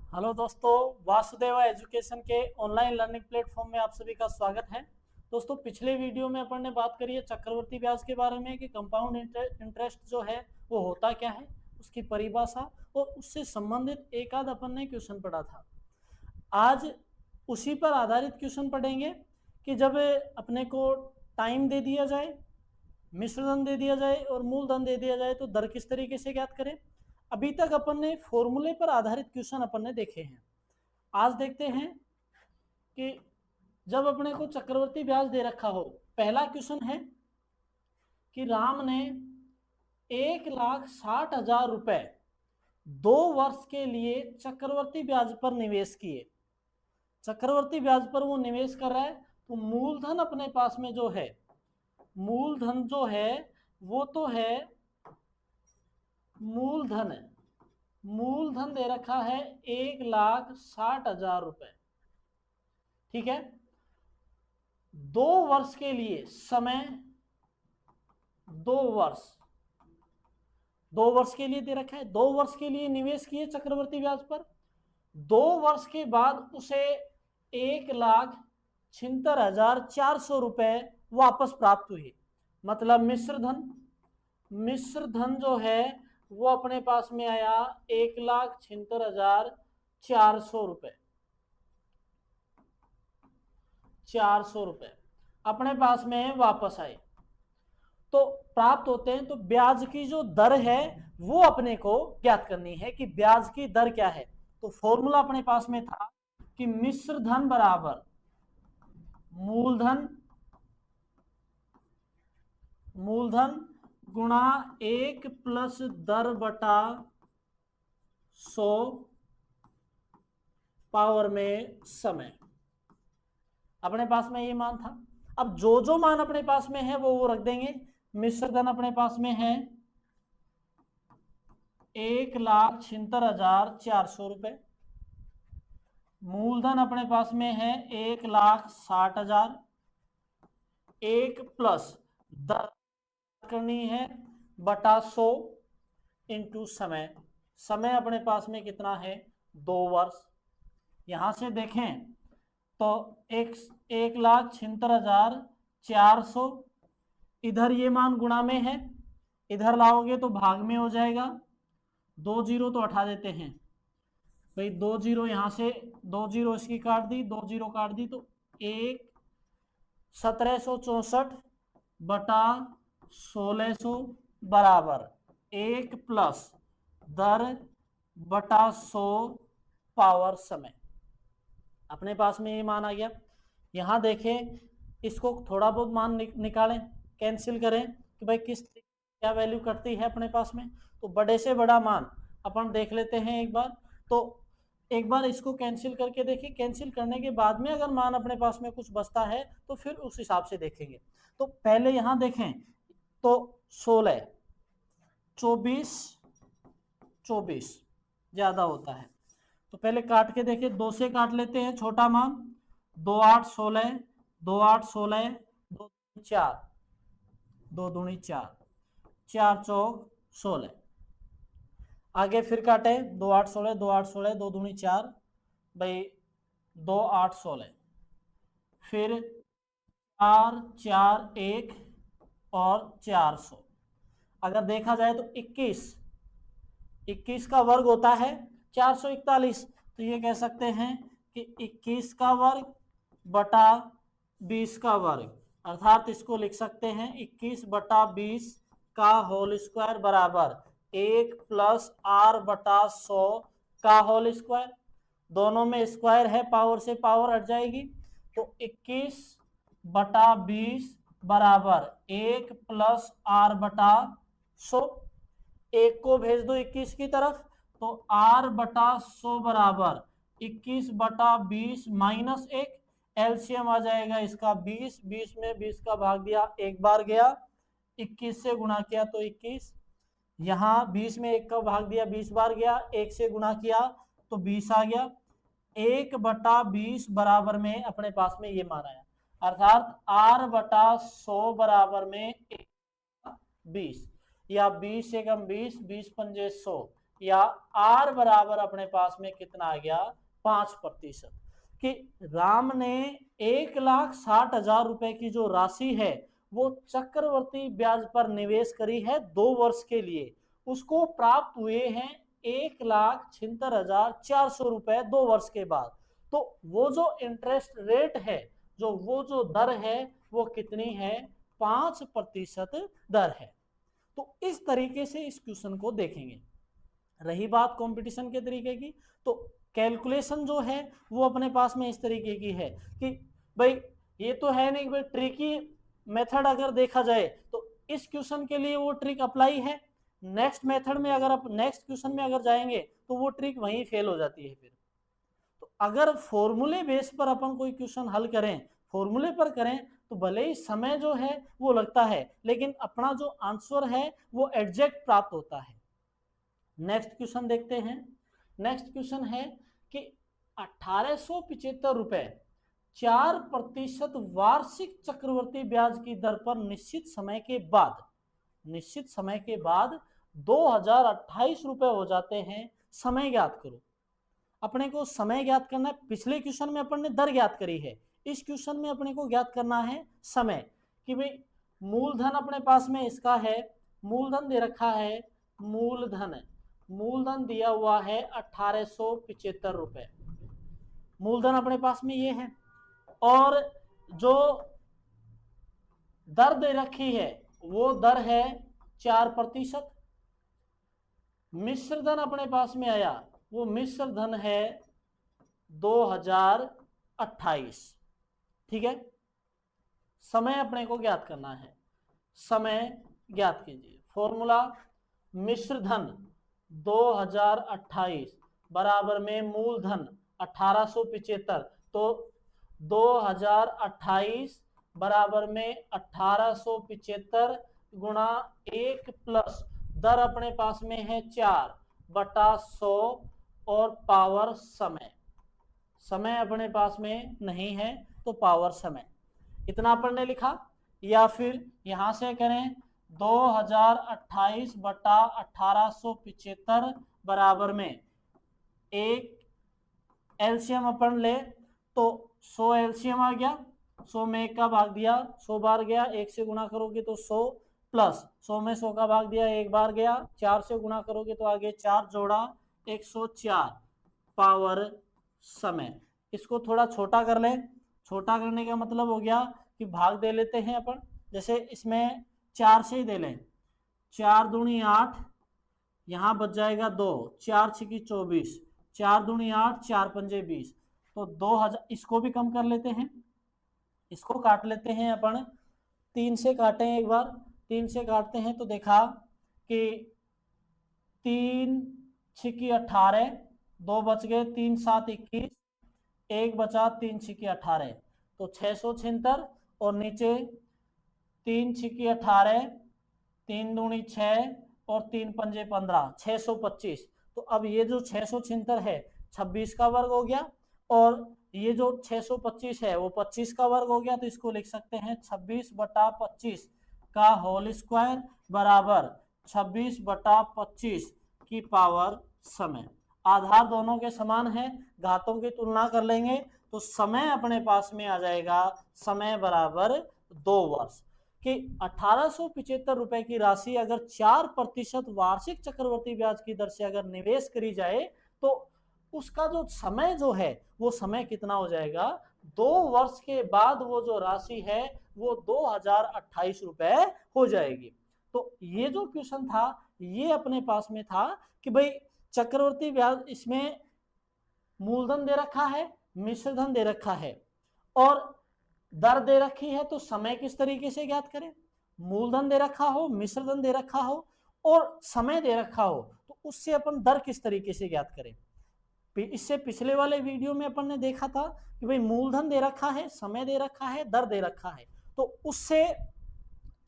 Hello दोस्तों, Vasudeva education के online learning platform में आप सभी का स्वागत है। दोस्तों, पिछले वीडियो में अपन ने बात करी है चक्रवर्ती ब्याज के बारे में कि कंपाउंड इंटरेस्ट जो है वो होता क्या है, उसकी परिभाषा और उससे संबंधित एक आध अपन ने क्वेश्चन पढ़ा था। आज उसी पर आधारित क्वेश्चन पढ़ेंगे कि जब अपने को टाइम दे दिया जाए, मिश्रधन दे दिया जाए और मूलधन दे दिया जाए तो दर किस तरीके से ज्ञात करें। अभी तक अपन ने फॉर्मूले पर आधारित क्वेश्चन अपन ने देखे हैं। आज देखते हैं कि जब अपने को चक्रवर्ती ब्याज दे रखा हो, पहला क्वेश्चन है कि राम ने 1,60,000 रुपए 2 वर्ष के लिए चक्रवर्ती ब्याज पर निवेश किए। चक्रवर्ती ब्याज पर वो निवेश कर रहा है तो मूलधन अपने पास में जो है, मूलधन जो है वो तो है मूलधन है, मूलधन दे रखा है 1,60,000 रुपए। ठीक है, 2 वर्ष के लिए समय, 2 वर्ष, 2 वर्ष के लिए दे रखा है, 2 वर्ष के लिए निवेश किए चक्रवर्ती ब्याज पर। 2 वर्ष के बाद उसे 1,76,400 रुपए वापस प्राप्त हुए। मतलब मिश्रधन जो है वो अपने पास में आया 1,76,400 रुपए, 400 रुपए अपने पास में वापस आए तो प्राप्त होते हैं। तो ब्याज की जो दर है वो अपने को ज्ञात करनी है कि ब्याज की दर क्या है। तो फॉर्मूला अपने पास में था कि मिश्रधन बराबर मूलधन गुणा 1 प्लस दर बटा 100 पावर में समय। अपने पास में ये मान था। अब जो जो मान अपने पास में है वो रख देंगे। मिश्रधन अपने पास में है 1,76,400 रुपए, मूलधन अपने पास में है 1,60,000, 1 प्लस दर करनी है बटा 100 इंटू समय। समय अपने पास में कितना है, 2 वर्ष। यहां से देखें तो 1,76,400, इधर ये मान गुणा में है, इधर लाओगे तो भाग में हो जाएगा। 2 जीरो तो हटा देते हैं भाई, 2 जीरो यहां से, 2 जीरो इसकी काट दी, 2 जीरो काट दी तो 1,1764 बटा 1,600 बराबर 1 प्लस दर बटा 100 पावर समय। अपने पास में ये मान आ गया। यहां देखें, इसको थोड़ा बहुत मान निकालें, कैंसिल करें कि भाई किस क्या वैल्यू कटती है अपने पास में। तो बड़े से बड़ा मान अपन देख लेते हैं एक बार। तो एक बार इसको कैंसिल करके देखिए, कैंसिल करने के बाद में अगर मान अपने पास में कुछ बचता है तो फिर उस हिसाब से देखेंगे। तो पहले यहां देखें तो 16, 24, 24 ज्यादा होता है तो पहले काट के देखिए, 2 से काट लेते हैं छोटा मान, 2 8 16, 2 8 16, 2 4, 2 दूनी 4, 4 चौक 16। आगे फिर काटे, 2 8 16, 2 8 16, 2 दूनी 4, भाई 2 8 16, फिर 4 4 1 और 400। अगर देखा जाए तो 21 का वर्ग होता है 441। तो ये कह सकते हैं कि 21 का वर्ग बटा 20 का वर्ग, अर्थात इसको लिख सकते हैं 21 बटा 20 का होल स्क्वायर बराबर 1 प्लस आर बटा 100 का होल स्क्वायर। दोनों में स्क्वायर है, पावर से पावर हट जाएगी तो 21 बटा 20 बराबर 1 प्लस आर बटा 100। एक को भेज दो 21 की तरफ तो आर बटा 100 बराबर 21 बटा 20 माइनस 1, एलसीएम आ जाएगा इसका 20, 20 में 20 का भाग दिया एक बार गया, 21 से गुणा किया तो 21, यहां 20 में 1 का भाग दिया 20 बार गया, 1 से गुणा किया तो 20 आ गया। 1 बटा 20 बराबर में अपने पास में ये मान आया, अर्थात आर बटा 100 बराबर में 20 या 20 एकम 20, 20 पंजे 100, या आर बराबर अपने पास में कितना आ गया 5%, कि राम ने 1,60,000 रुपए की जो राशि है वो चक्रवर्ती ब्याज पर निवेश करी है 2 वर्ष के लिए, उसको प्राप्त हुए हैं 1,76,400 रुपए 2 वर्ष के बाद। तो वो जो इंटरेस्ट रेट है, वो जो दर है वो कितनी है 5% दर है। तो इस तरीके से इस क्वेश्चन को देखेंगे। रही बात कंपटीशन के तरीके की, तो कैलकुलेशन जो है वो अपने पास में इस तरीके की है कि भाई ये तो है नहीं भाई ट्रिकी मेथड अगर देखा जाए तो इस क्वेश्चन के लिए वो ट्रिक अप्लाई है, नेक्स्ट मेथड में अगर आप नेक्स्ट क्वेश्चन में अगर जाएंगे तो वो ट्रिक वहीं फेल हो जाती है। फिर तो अगर फॉर्मूले बेस पर अपन कोई क्वेश्चन हल करें, फॉर्मूले पर करें, तो भले ही समय जो है वो लगता है लेकिन अपना जो आंसर है वो एग्जैक्ट प्राप्त होता है। नेक्स्ट क्वेश्चन देखते हैं। नेक्स्ट क्वेश्चन है कि 1875 रुपए 4% वार्षिक चक्रवर्ती ब्याज की दर पर निश्चित समय के बाद 2028 रुपए हो जाते हैं, समय ज्ञात करो। अपने को समय ज्ञात करना है। पिछले क्वेश्चन में अपन ने दर ज्ञात करी है, इस क्वेश्चन में अपने को ज्ञात करना है समय, कि भाई मूलधन अपने पास में इसका है, मूलधन दे रखा है, मूलधन दिया हुआ है 1875 रुपए, मूलधन अपने पास में ये है, और जो दर दे रखी है वो दर है 4%। मिश्र धन अपने पास में आया, वो मिश्र धन है 2028। ठीक है, समय अपने को ज्ञात करना है, समय ज्ञात कीजिए। फॉर्मूला मिश्र धन 2028 बराबर में मूलधन 1875, तो 2028 बराबर में 1875 गुणा 1 प्लस दर अपने पास में है 4/100 और पावर समय, समय अपने पास में नहीं है तो पावर समय, इतना अपन ने लिखा। या फिर यहां से करें 2028 बटा 1875 बराबर में एक एलसीएम अपन ले तो 100 एलसीएम आ गया, 100 में 1 का भाग दिया 100 बार गया, 1 से गुणा करोगे तो 100 प्लस 100 में 100 का भाग दिया 1 बार गया, 4 से गुणा करोगे तो आगे 4 जोड़ा 104 पावर समय। इसको थोड़ा छोटा कर ले, छोटा करने का मतलब हो गया कि भाग दे लेते हैं अपन, जैसे इसमें 4 से ही दे लें, 4 दूनी 8, यहाँ बच जाएगा 2, 4 छिकी 24, 4 दूनी 8, 4 पंजे 20, तो 2000। इसको भी कम कर लेते हैं, इसको काट लेते हैं अपन, 3 से काटें एक बार, 3 से काटते हैं तो देखा कि 3 छिकी 18, 2 बच गए, 3 7 21, 1 बचा, 3 छिकी 18, तो 676, और नीचे 3 छिकी 18, 3 दूनी 6 और 3 पंजे 15, 625। तो अब ये जो 676 है 26 का वर्ग हो गया, और ये जो 625 है वो 25 का वर्ग हो गया, तो इसको लिख सकते हैं 26/25 का होल स्क्वायर बराबर 26/25 की पावर समय। आधार दोनों के समान है, घातों की तुलना कर लेंगे तो समय अपने पास में आ जाएगा, समय बराबर 2 वर्ष। कि 1875 रुपए की राशि अगर 4% वार्षिक चक्रवर्ती ब्याज की दर से अगर निवेश करी जाए तो उसका जो समय जो है वो समय कितना हो जाएगा, 2 वर्ष के बाद वो जो राशि है वो 2028 रुपए हो जाएगी। तो ये जो क्वेश्चन था ये अपने पास में था कि भाई चक्रवर्ती ब्याज, इसमें मूलधन दे रखा है, मिश्र धन दे रखा है और दर दे रखी है, तो समय किस तरीके से ज्ञात करें। मूलधन दे रखा हो, मिश्र धन दे रखा हो और समय दे रखा हो, तो उससे अपन दर किस तरीके से ज्ञात करें। इससे पिछले वाले वीडियो में अपन ने देखा था कि भाई मूलधन दे रखा है, समय दे रखा है, दर दे रखा है, तो उससे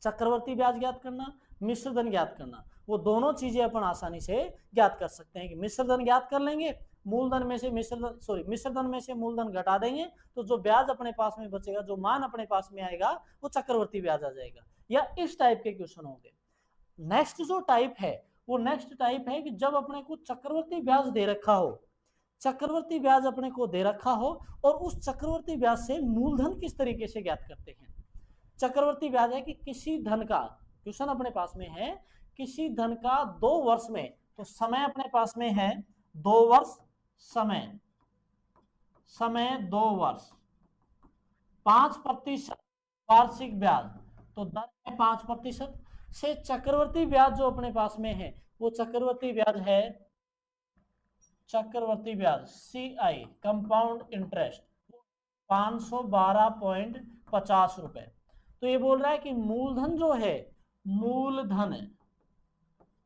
चक्रवर्ती ब्याज ज्ञात करना, मिश्र धन ज्ञात करना, वो दोनों चीजें अपन आसानी से ज्ञात कर सकते हैं। कि मिश्र धन ज्ञात कर लेंगे, मूलधन में से मिश्र धन में से मूलधन घटा देंगे, तो जो ब्याज अपने पास में बचेगा, जो मान अपने पास में आएगा वो चक्रवर्ती ब्याज आ जाएगा। या इस टाइप के क्वेश्चन होंगे। नेक्स्ट जो टाइप है वो नेक्स्ट टाइप है कि जब अपने को चक्रवर्ती ब्याज दे रखा हो, चक्रवर्ती ब्याज अपने को दे रखा हो और उस चक्रवर्ती ब्याज से मूलधन किस तरीके से ज्ञात करते हैं। चक्रवर्ती ब्याज है कि किसी धन का, क्वेश्चन अपने पास में है किसी धन का 2 वर्ष में, तो समय अपने पास में है 2 वर्ष, समय 2 वर्ष, 5% वार्षिक ब्याज, तो दर है 5% से चक्रवर्ती ब्याज जो अपने पास में है वो चक्रवर्ती ब्याज है, चक्रवर्ती ब्याज CI कंपाउंड इंटरेस्ट 512.50 रुपए। तो ये बोल रहा है कि मूलधन जो है,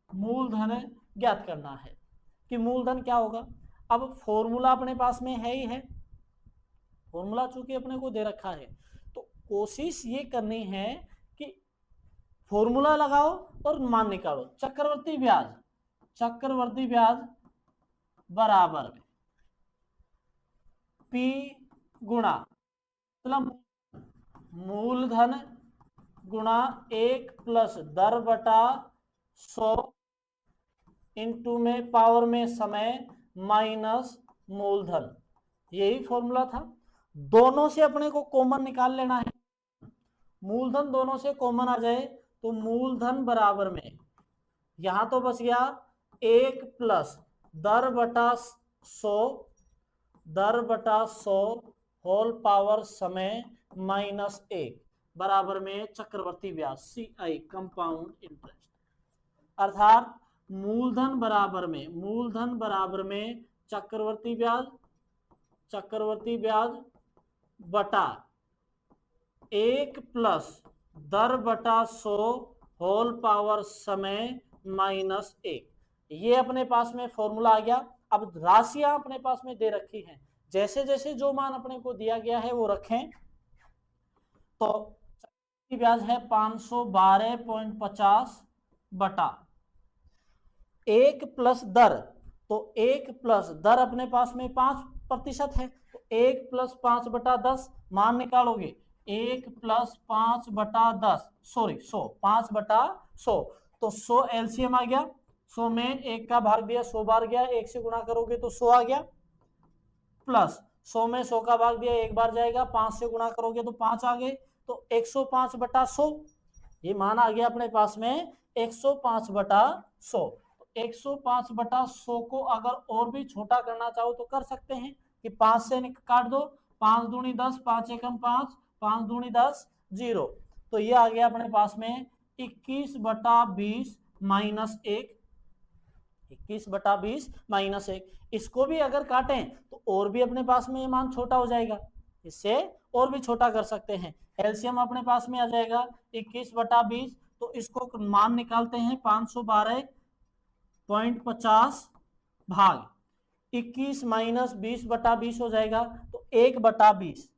मूलधन ज्ञात करना है कि मूलधन क्या होगा। अब फॉर्मूला अपने पास में है ही है, फॉर्मूला चूंकि अपने को दे रखा है तो कोशिश ये करनी है कि फॉर्मूला लगाओ और मान निकालो। चक्रवर्ती ब्याज बराबर P गुणा मतलब मूलधन गुणा 1 प्लस दर बटा 100 इंटू में पावर में समय माइनस मूलधन, यही फॉर्मूला था। दोनों से अपने को कॉमन निकाल लेना है, मूलधन दोनों से कॉमन आ जाए तो मूलधन बराबर में यहां तो बच गया 1 प्लस दर बटा 100 होल पावर समय माइनस 1 बराबर में चक्रवर्ती ब्याज CI कंपाउंड इंटरेस्ट, अर्थात मूलधन बराबर में चक्रवर्ती ब्याज बटा 1 प्लस दर बटा 100 होल पावर समय माइनस 1, ये अपने पास में फॉर्मूला आ गया। अब राशियां अपने पास में दे रखी हैं, जैसे जैसे जो मान अपने को दिया गया है वो रखें। तो चक्रवर्ती ब्याज है 512.50 बटा 1 प्लस दर, तो 1 प्लस दर अपने पास में 5% है, तो 1 प्लस 5 बटा 10 मान निकालोगे 1 प्लस 5 बटा 10 सॉरी 100 5 बटा 100, तो 100 एलसीएम आ गया, 100 में 1 का भाग दिया 100 बार गया, 1 से गुणा करोगे तो 100 आ गया, प्लस 100 में 100 का भाग दिया 1 बार जाएगा, 5 से गुणा करोगे तो 5 आ गए, तो 105 बटा 100 ये मान आ गया अपने पास में 105 बटा 100। 105 बटा 100 को अगर और भी छोटा करना चाहो तो कर सकते हैं कि 5 से काट दो, 5 दूनी 10, 5 एकम 5, 5 दूनी 10 0, तो ये आ गया अपने पास में 21 बटा 20 माइनस 1, 21 बटा 20 माइनस 1। इसको भी अगर काटें तो और भी अपने पास में ये मान छोटा हो जाएगा, इससे और भी छोटा कर सकते हैं। एलसीएम अपने पास में आ जाएगा 21 बटा 20, तो इसको मान निकालते हैं 512.50 भाग 21 माइनस 20 बटा 20 हो जाएगा, तो 1 बटा 20,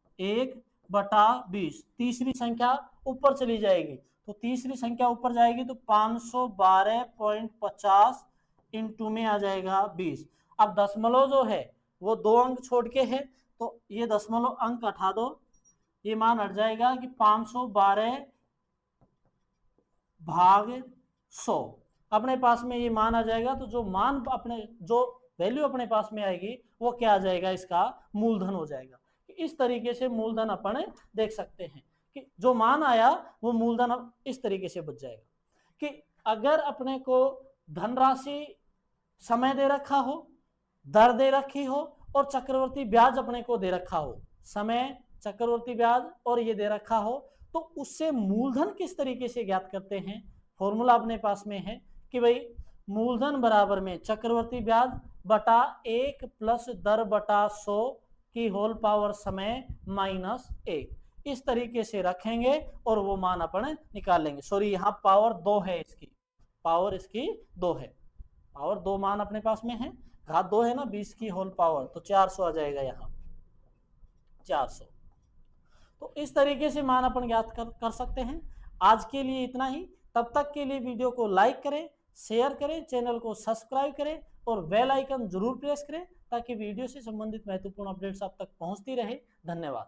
तीसरी संख्या ऊपर चली जाएगी, तो तीसरी संख्या ऊपर जाएगी तो 512.50 इंटू में आ जाएगा 20। अब दशमलव जो है वो 2 अंक छोड़ के है, तो ये दशमलव अंक हटा दो, ये मान हट जाएगा कि 512 भाग 100 अपने पास में ये मान आ जाएगा। तो जो मान जो वैल्यू अपने पास में आएगी वो क्या आ जाएगा, इसका मूलधन हो जाएगा। इस तरीके से मूलधन अपन देख सकते हैं कि जो मान आया वो मूलधन अब इस तरीके से बच जाएगा कि अगर अपने को धनराशि समय दे रखा हो, दर दे रखी हो और चक्रवर्ती ब्याज अपने को दे रखा हो, समय चक्रवर्ती ब्याज और ये दे रखा हो, तो उससे मूलधन किस तरीके से ज्ञात करते हैं। फॉर्मूला अपने पास में है कि भाई मूलधन बराबर में चक्रवर्ती ब्याज बटा 1 प्लस दर बटा 100 की होल पावर समय माइनस 1, इस तरीके से रखेंगे और वो मान अपन निकाल लेंगे। सॉरी यहाँ पावर 2 है, पावर इसकी 2 है, पावर 2 मान अपने पास में है, घात 2 है ना 20 की होल पावर, तो 400 आ जाएगा यहाँ 400। तो इस तरीके से मान अपन ज्ञात कर सकते हैं। आज के लिए इतना ही, तब तक के लिए वीडियो को लाइक करें, शेयर करें, चैनल को सब्सक्राइब करें और बेल आइकन जरूर प्रेस करें ताकि वीडियो से संबंधित महत्वपूर्ण अपडेट्स आप तक पहुंचती रहे। धन्यवाद।